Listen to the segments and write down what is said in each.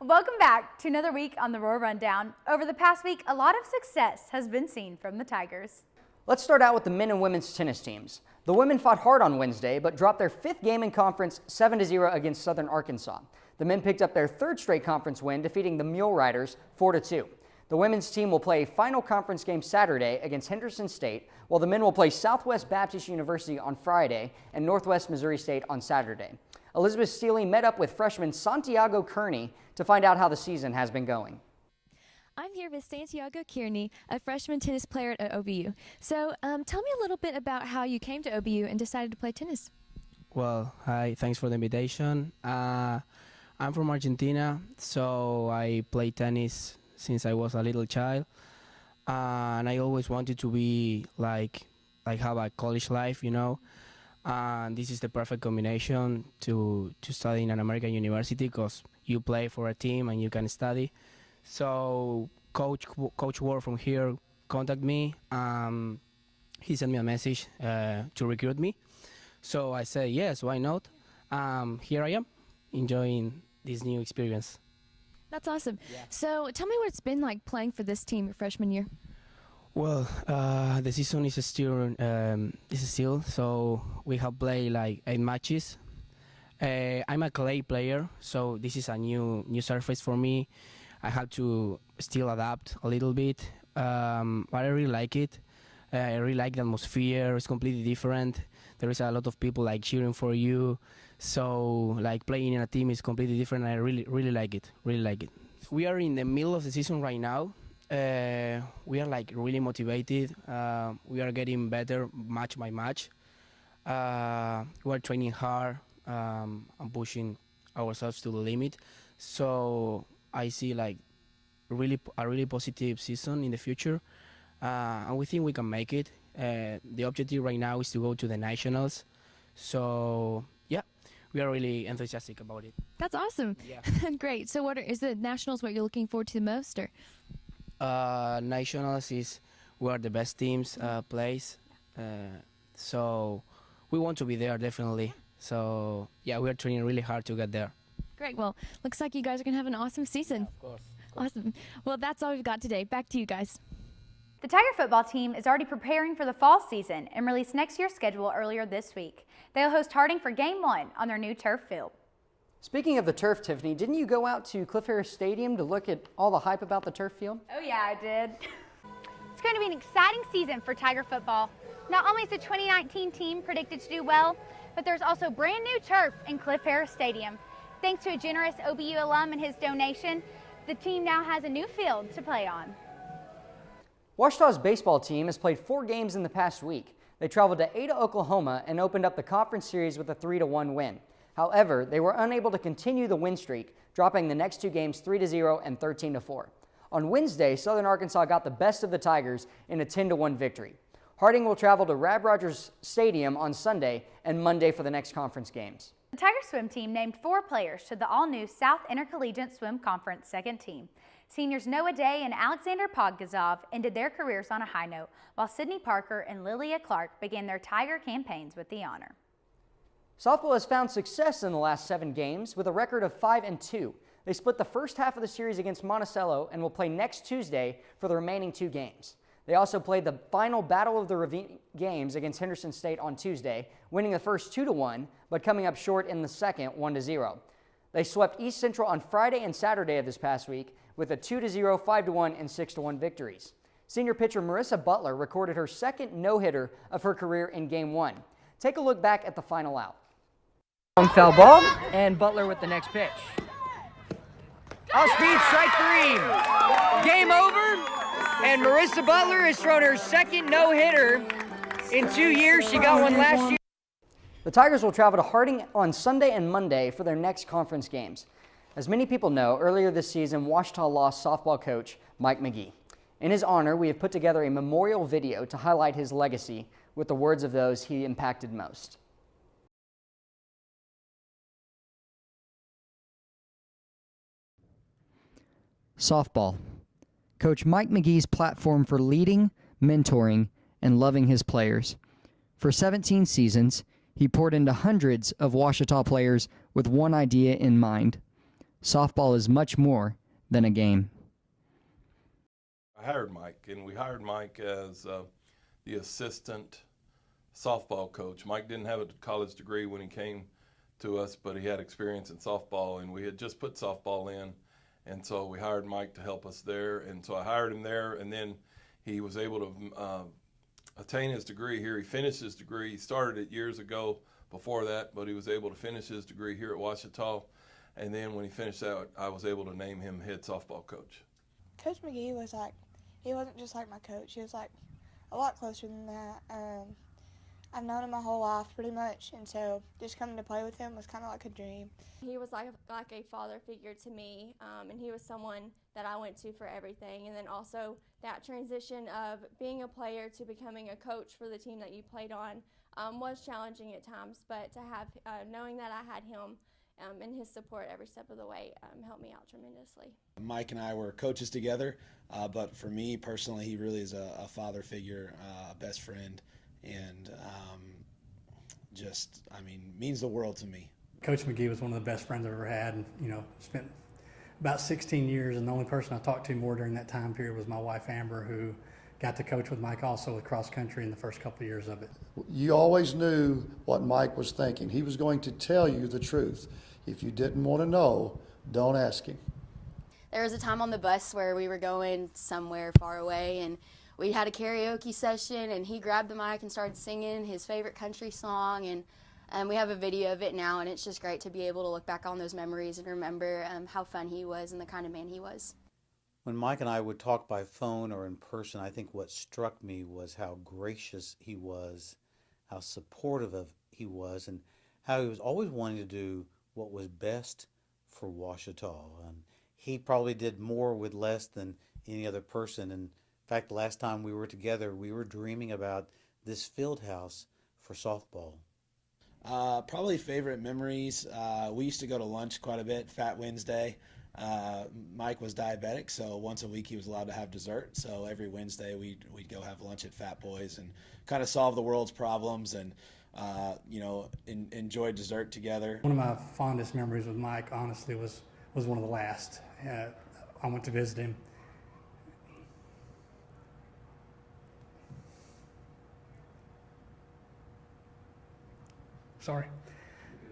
Welcome back to another week on the Roar Rundown. Over the past week, a lot of success has been seen from the Tigers. Let's start out with the men and women's tennis teams. The women fought hard on Wednesday, but dropped their 5th game in conference 7-0 against Southern Arkansas. The men picked up their 3rd straight conference win, defeating the Mule Riders 4-2. The women's team will play a final conference game Saturday against Henderson State, while the men will play Southwest Baptist University on Friday and Northwest Missouri State on Saturday. Elizabeth Steele met up with freshman Santiago Kearney to find out how the season has been going. I'm here with Santiago Kearney, a freshman tennis player at OBU. So tell me a little bit about how you came to OBU and decided to play tennis. Well, hi, thanks for the invitation. I'm from Argentina, so I play tennis since I was a little child. And I always wanted to be like have a college life, you know. And this is the perfect combination to study in an American university because you play for a team and you can study. So Coach Ward from here contacted me. He sent me a message to recruit me. So I said, yes, why not? Here I am, enjoying this new experience. That's awesome. Yeah. So tell me what it's been like playing for this team your freshman year. Well, the season is still, so we have played like 8 matches. I'm a clay player, so this is a new surface for me. I have to still adapt a little bit, but I really like it. I really like the atmosphere. It's completely different. There is a lot of people like cheering for you, so like playing in a team is completely different. I really like it. Really like it. We are in the middle of the season right now. We are like really motivated. We are getting better match by match. We are training hard and pushing ourselves to the limit. So I see like a really positive season in the future, and we think we can make it. The objective right now is to go to the nationals. So yeah, we are really enthusiastic about it. That's awesome. Yeah. Great. So is the nationals what you're looking forward to the most, or? Nationals is where the best teams plays, so we want to be there definitely. So yeah, we are training really hard to get there. Great. Well, looks like you guys are gonna have an awesome season. Yeah, of course. Awesome. Well, that's all we've got today. Back to you guys. The Tiger football team is already preparing for the fall season and released next year's schedule earlier this week. They'll host Harding for Game 1 on their new turf field. Speaking of the turf, Tiffany, didn't you go out to Cliff Harris Stadium to look at all the hype about the turf field? Oh yeah, I did. It's going to be an exciting season for Tiger football. Not only is the 2019 team predicted to do well, but there's also brand new turf in Cliff Harris Stadium. Thanks to a generous OBU alum and his donation, the team now has a new field to play on. Ouachita's baseball team has played 4 games in the past week. They traveled to Ada, Oklahoma and opened up the conference series with a 3-1 win. However, they were unable to continue the win streak, dropping the next 2 games 3-0 and 13-4. On Wednesday, Southern Arkansas got the best of the Tigers in a 10-1 victory. Harding will travel to Rab Rogers Stadium on Sunday and Monday for the next conference games. The Tiger swim team named 4 players to the all-new South Intercollegiate Swim Conference second team. Seniors Noah Day and Alexander Podgazov ended their careers on a high note, while Sydney Parker and Lilia Clark began their Tiger campaigns with the honor. Softball has found success in the last 7 games with a record of 5-2. They split the first half of the series against Monticello and will play next Tuesday for the remaining 2 games. They also played the final Battle of the Ravine games against Henderson State on Tuesday, winning the first 2-1, but coming up short in the second 1-0. They swept East Central on Friday and Saturday of this past week with a 2-0, 5-1, and 6-1 victories. Senior pitcher Marissa Butler recorded her second no-hitter of her career in Game 1. Take a look back at the final out. Foul ball, and Butler with the next pitch. Off speed, strike 3. Game over, and Marissa Butler has thrown her second no-hitter in 2 years. She got one last year. The Tigers will travel to Harding on Sunday and Monday for their next conference games. As many people know, earlier this season, Ouachita lost softball coach Mike McGhee. In his honor, we have put together a memorial video to highlight his legacy with the words of those he impacted most. Softball. Coach Mike McGhee's platform for leading, mentoring, and loving his players. For 17 seasons, he poured into hundreds of Ouachita players with one idea in mind: Softball is much more than a game. I hired Mike, and we hired Mike as the assistant softball coach. Mike didn't have a college degree when he came to us, but he had experience in softball, and we had just put softball in, and so we hired Mike to help us there. And so I hired him there, and then he was able to attain his degree here. He finished his degree. He started it years ago before that, but he was able to finish his degree here at Ouachita. And then when he finished that, I was able to name him head softball coach. Coach McGhee was he wasn't just like my coach. He was a lot closer than that. I've known him my whole life pretty much, and so just coming to play with him was kind of like a dream. He was like a father figure to me, and he was someone that I went to for everything. And then also that transition of being a player to becoming a coach for the team that you played on was challenging at times, but to have knowing that I had him and his support every step of the way helped me out tremendously. Mike and I were coaches together, but for me personally, he really is a father figure, a best friend, and means the world to me. Coach McGhee was one of the best friends I've ever had, and spent about 16 years, and the only person I talked to more during that time period was my wife Amber, who got to coach with Mike also with cross country in the first couple of years of it. You always knew what Mike was thinking. He was going to tell you the truth. If you didn't want to know, don't ask him. There was a time on the bus where we were going somewhere far away, and we had a karaoke session, and he grabbed the mic and started singing his favorite country song, and we have a video of it now, and it's just great to be able to look back on those memories and remember how fun he was and the kind of man he was. When Mike and I would talk by phone or in person, I think what struck me was how gracious he was, how supportive he was, and how he was always wanting to do what was best for Ouachita. He probably did more with less than any other person. And in fact, the last time we were together, we were dreaming about this field house for softball. Probably favorite memories. We used to go to lunch quite a bit, Fat Wednesday. Mike was diabetic, so once a week he was allowed to have dessert. So every Wednesday we'd go have lunch at Fat Boys and kind of solve the world's problems and enjoy dessert together. One of my fondest memories with Mike, honestly, was one of the last. I went to visit him.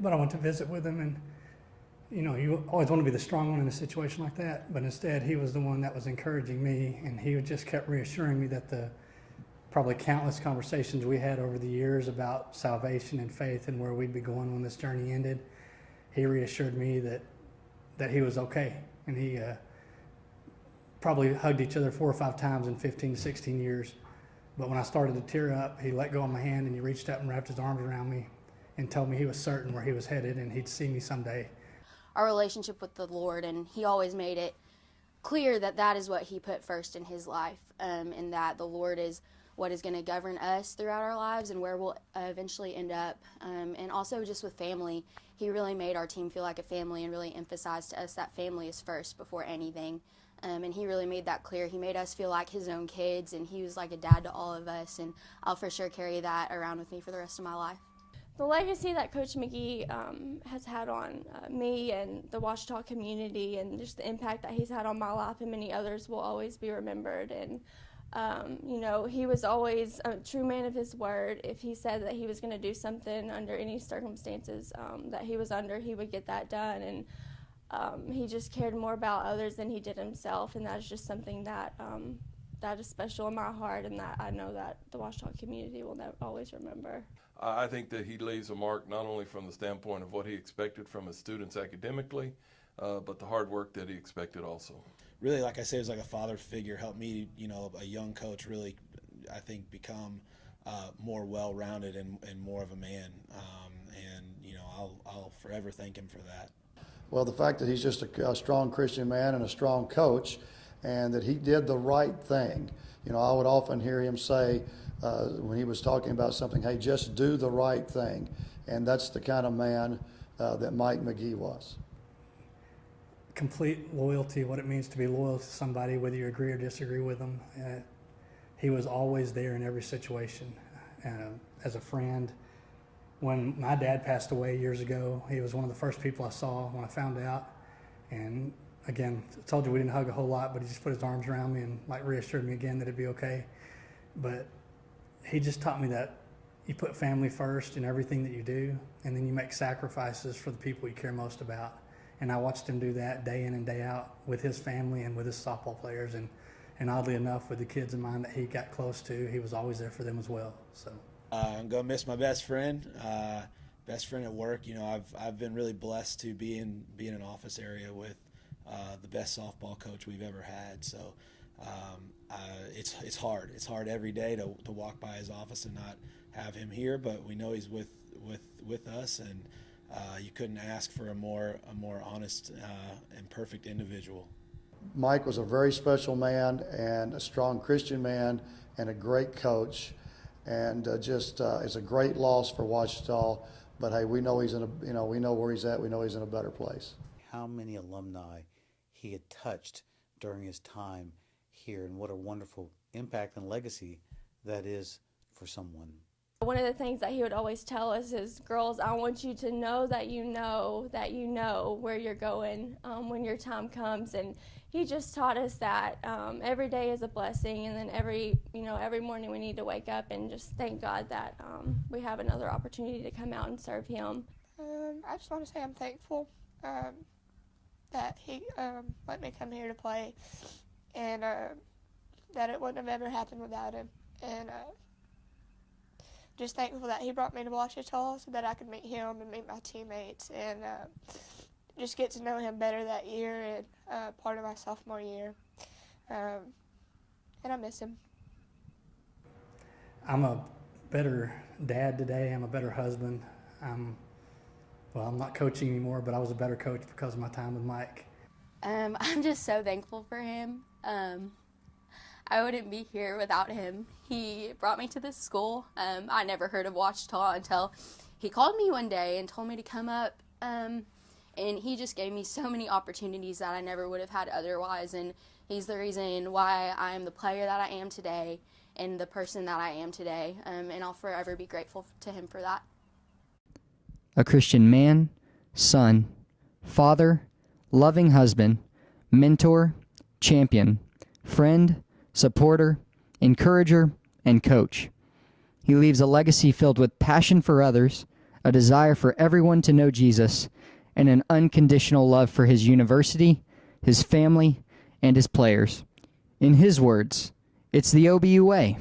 But I went to visit with him, and you always want to be the strong one in a situation like that, but instead he was the one that was encouraging me, and he just kept reassuring me that the probably countless conversations we had over the years about salvation and faith and where we'd be going when this journey ended, he reassured me that he was okay. And he probably hugged each other 4 or 5 times in 15, 16 years. But when I started to tear up, he let go of my hand and he reached up and wrapped his arms around me and told me he was certain where he was headed and he'd see me someday. Our relationship with the Lord, and he always made it clear that that is what he put first in his life, and that the Lord is what is going to govern us throughout our lives and where we'll eventually end up. And also just with family, he really made our team feel like a family and really emphasized to us that family is first before anything. And he really made that clear. He made us feel like his own kids, and he was like a dad to all of us, and I'll for sure carry that around with me for the rest of my life. The legacy that Coach McGhee has had on me and the Ouachita community, and just the impact that he's had on my life and many others, will always be remembered. And he was always a true man of his word. If he said that he was going to do something under any circumstances that he was under, he would get that done. And he just cared more about others than he did himself, and that's just something that that is special in my heart, and that I know that the Ouachita community will always remember. I think that he leaves a mark not only from the standpoint of what he expected from his students academically, but the hard work that he expected also. Really, like I say, it was like a father figure, helped me, a young coach really, I think, become more well-rounded and more of a man. I'll forever thank him for that. Well, the fact that he's just a strong Christian man and a strong coach, and that he did the right thing. I would often hear him say, when he was talking about something, hey, just do the right thing. And that's the kind of man that Mike McGhee was. Complete loyalty, what it means to be loyal to somebody, whether you agree or disagree with them. He was always there in every situation. As a friend, when my dad passed away years ago, he was one of the first people I saw when I found out. And again, I told you we didn't hug a whole lot, but he just put his arms around me and like reassured me again that it'd be okay. But he just taught me that you put family first in everything that you do, and then you make sacrifices for the people you care most about. And I watched him do that day in and day out with his family and with his softball players. And oddly enough, with the kids of mine that he got close to, he was always there for them as well. So I'm gonna miss my best friend. Best friend at work. You know, I've been really blessed to be in an office area with the best softball coach we've ever had. So it's hard. It's hard every day to walk by his office and not have him here. But we know he's with us, and you couldn't ask for a more honest and perfect individual. Mike was a very special man and a strong Christian man and a great coach, and it's a great loss for Ouachita. But hey, we know we know where he's at. We know he's in a better place. How many alumni he had touched during his time here, and what a wonderful impact and legacy that is for someone. One of the things that he would always tell us is, girls, I want you to know that you know where you're going when your time comes. And he just taught us that every day is a blessing, and then every morning we need to wake up and just thank God that we have another opportunity to come out and serve him. I just want to say I'm thankful that he let me come here to play, and that it wouldn't have ever happened without him. And just thankful that he brought me to Ouachita so that I could meet him and meet my teammates and just get to know him better that year and part of my sophomore year. And I miss him. I'm a better dad today. I'm a better husband. I'm not coaching anymore, but I was a better coach because of my time with Mike. I'm just so thankful for him. I wouldn't be here without him. He brought me to this school. I never heard of Ouachita until he called me one day and told me to come up. And he just gave me so many opportunities that I never would have had otherwise. And he's the reason why I am the player that I am today and the person that I am today. And I'll forever be grateful to him for that. A Christian man, son, father, loving husband, mentor, champion, friend, supporter, encourager, and coach. He leaves a legacy filled with passion for others, a desire for everyone to know Jesus, and an unconditional love for his university, his family, and his players. In his words, it's the OBU way.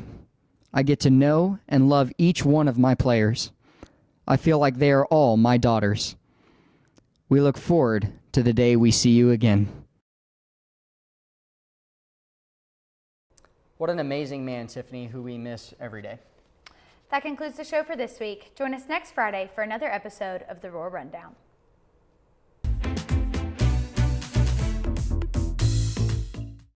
I get to know and love each one of my players. I feel like they are all my daughters. We look forward to the day we see you again. What an amazing man, Tiffany, who we miss every day. That concludes the show for this week. Join us next Friday for another episode of the Roar Rundown.